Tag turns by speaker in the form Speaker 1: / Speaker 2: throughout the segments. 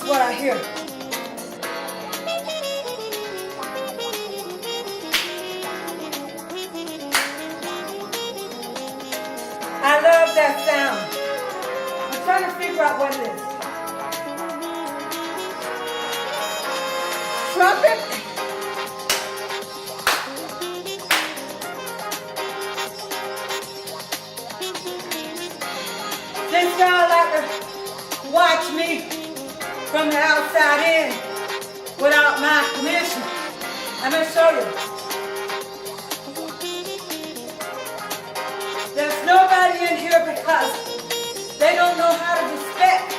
Speaker 1: what I hear. I love that sound. I'm trying to figure out what it is. Trumpet? Since y'all like to watch me from the outside in without my permission, I'm going to show you. There's nobody in here because they don't know how to respect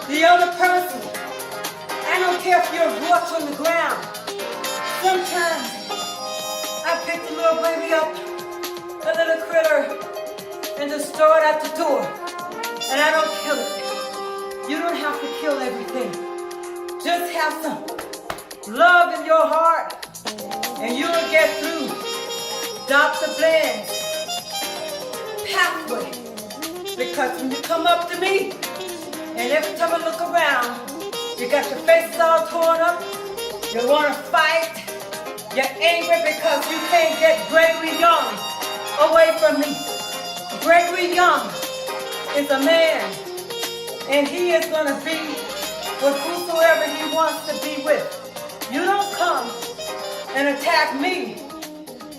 Speaker 1: the other person. I don't care if you're a roach on the ground. Sometimes I pick the little baby up, a little critter, and just throw it out the door. And I don't kill it. You don't have to kill everything. Just have some love in your heart, and you'll get through Dr. Blann's pathway. Because when you come up to me, and every time I look around, you got your faces all torn up, you want to fight, you're angry because you can't get Gregory Young away from me. Gregory Young is a man, and he is going to be with whosoever he wants to be with. You don't come and attack me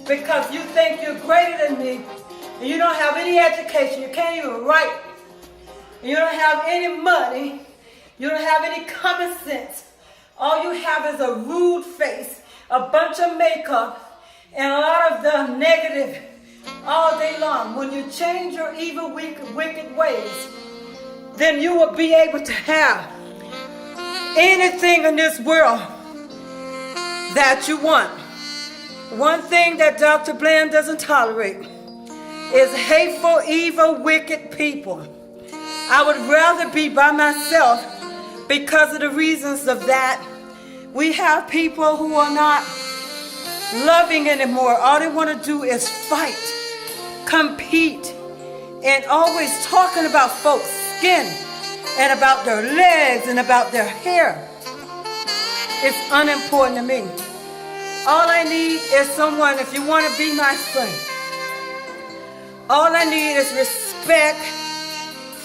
Speaker 1: because you think you're greater than me, and you don't have any education, you can't even write, you don't have any money, you don't have any common sense. All you have is a rude face, a bunch of makeup, and a lot of the negative all day long. When you change your evil, wicked ways, then you will be able to have anything in this world that you want. One thing that Dr. Blann doesn't tolerate is hateful, evil, wicked people. I would rather be by myself because of the reasons of that. We have people who are not loving anymore. All they want to do is fight, compete, and always talking about folks' skin and about their legs and about their hair. It's unimportant to me. All I need is someone, if you want to be my friend, all I need is respect.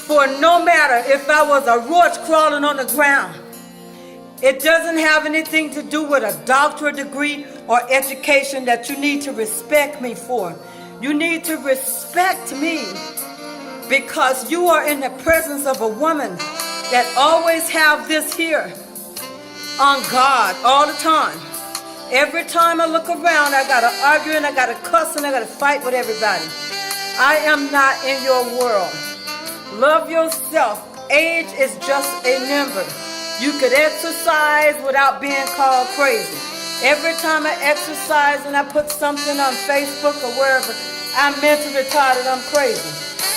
Speaker 1: For no matter if I was a roach crawling on the ground, it doesn't have anything to do with a doctorate degree or education that you need to respect me for. You need to respect me because you are in the presence of a woman that always have this here on God all the time. Every time I look around, I gotta argue and I gotta cuss and I gotta fight with everybody. I am not in your world. Love yourself. Age is just a number. You could exercise without being called crazy. Every time I exercise and I put something on Facebook or wherever, I'm mentally retarded, I'm crazy.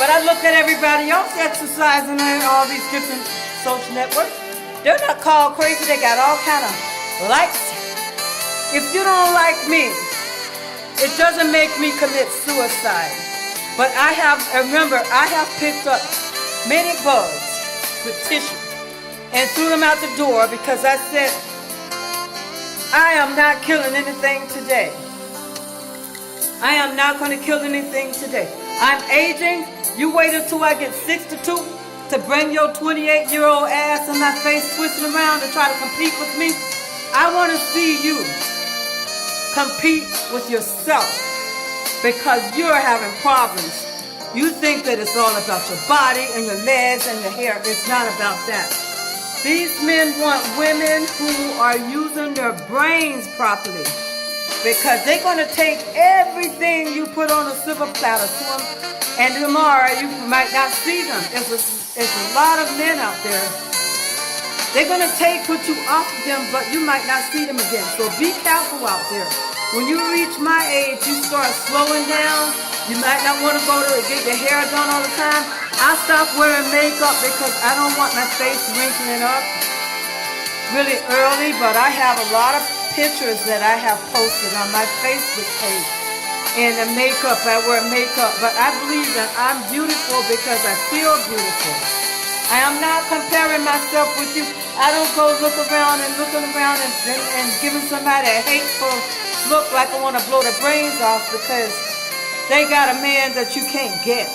Speaker 1: But I look at everybody else exercising on all these different social networks. They're not called crazy, they got all kind of likes. If you don't like me, it doesn't make me commit suicide. But remember, I have picked up many bugs with tissue and threw them out the door because I said, I am not killing anything today. I am not going to kill anything today. I'm aging. You wait until I get 62 to bring your 28-year-old ass in my face twisting around to try to compete with me. I want to see you compete with yourself because you're having problems. You think that it's all about your body and your legs and your hair. It's not about that. These men want women who are using their brains properly because they're going to take everything you put on a silver platter to them, and tomorrow you might not see them. It's a lot of men out there. They're going to take what you offer them, but you might not see them again. So be careful out there. When you reach my age, you start slowing down. You might not want to go to get your hair done all the time. I stopped wearing makeup because I don't want my face wrinkling up really early, but I have a lot of pictures that I have posted on my Facebook page. And the makeup, I wear makeup, but I believe that I'm beautiful because I feel beautiful. I am not comparing myself with you. I don't go looking around and giving somebody a hateful look like I want to blow the brains off because they got a man that you can't get.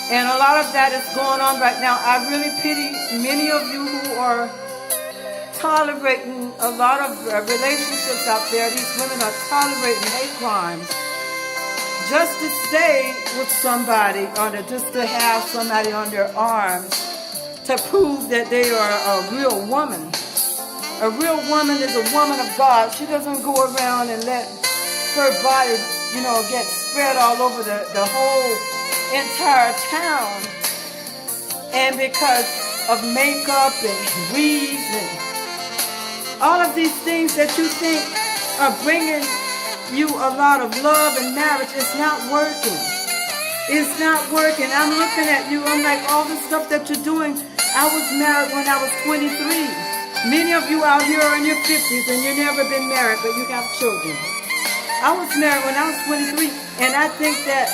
Speaker 1: And a lot of that is going on right now. I really pity many of you who are tolerating a lot of relationships out there. These women are tolerating hate crimes just to stay with somebody or just to have somebody on their arms to prove that they are a real woman. A real woman is a woman of God. She doesn't go around and let her body, get spread all over the whole entire town. And because of makeup and weaves and all of these things that you think are bringing you a lot of love and marriage, it's not working. It's not working. I'm looking at you. I'm like, all the stuff that you're doing. I was married when I was 23. Many of you out here are in your 50s and you've never been married, but you have children. I was married when I was 23, and I think that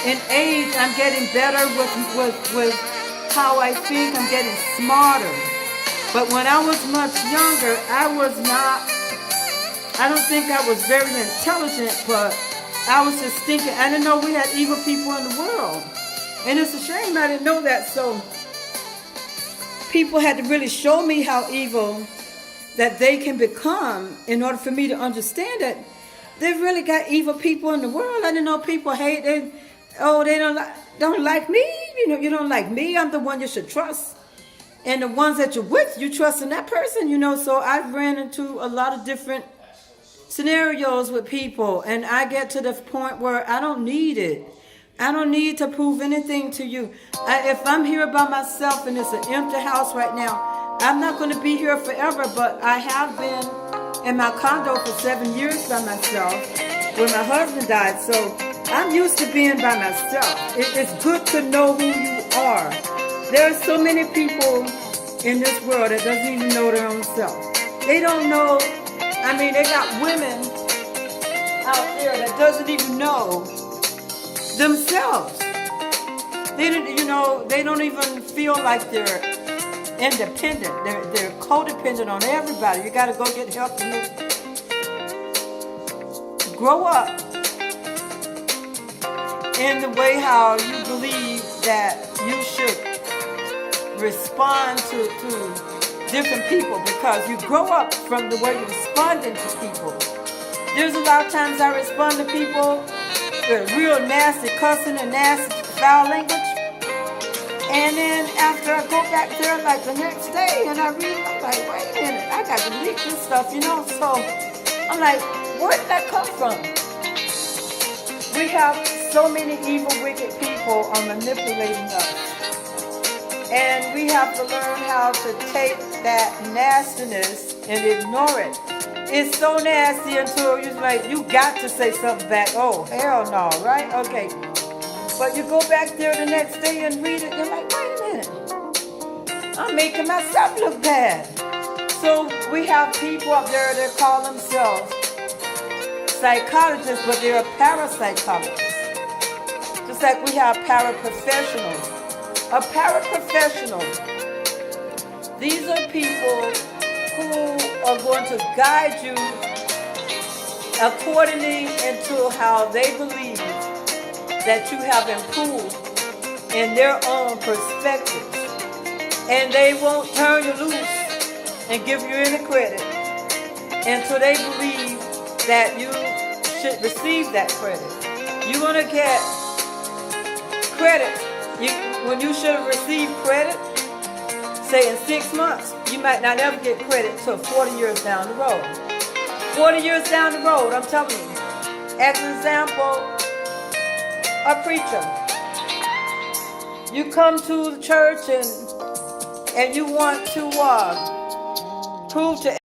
Speaker 1: in age I'm getting better with how I think. I'm getting smarter. But when I was much younger, I don't think I was very intelligent, but I was just thinking, I didn't know we had evil people in the world. And it's a shame I didn't know that, so people had to really show me how evil that they can become in order for me to understand that they've really got evil people in the world. I didn't know people hate it. Oh, they don't like me. You don't like me. I'm the one you should trust. And the ones that you're with, you trust in that person, So I've ran into a lot of different scenarios with people, and I get to the point where I don't need it. I don't need to prove anything to you. If I'm here by myself and it's an empty house right now, I'm not going to be here forever, but I have been in my condo for 7 years by myself when my husband died, so I'm used to being by myself. It's good to know who you are. There are so many people in this world that doesn't even know their own self. They don't know. They got women out there that doesn't even know themselves. They don't even feel like they're independent. They're codependent on everybody. You got to go get help. Grow up in the way how you believe that you should respond to different people, because you grow up from the way you're responding to people. There's a lot of times I respond to people with real nasty cussing and nasty foul language, and then after I go back there like the next day and I read it, I'm like, wait a minute, I got to delete this stuff, so I'm like, where did that come from? We have so many evil, wicked people are manipulating us. And we have to learn how to take that nastiness and ignore it. It's so nasty until you're like, you got to say something back. Oh, hell no, right? Okay. But you go back there the next day and read it, you're like, wait a minute. I'm making myself look bad. So we have people up there that call themselves psychologists, but they're parapsychologists. Just like we have paraprofessionals. A paraprofessional, these are people who are going to guide you accordingly into how they believe that you have improved in their own perspectives. And they won't turn you loose and give you any credit until they believe that you should receive that credit. You're going to get credit. When you should have received credit, say in 6 months, you might not ever get credit till 40 years down the road. 40 years down the road, I'm telling you. As an example, a preacher. You come to the church and you want to prove to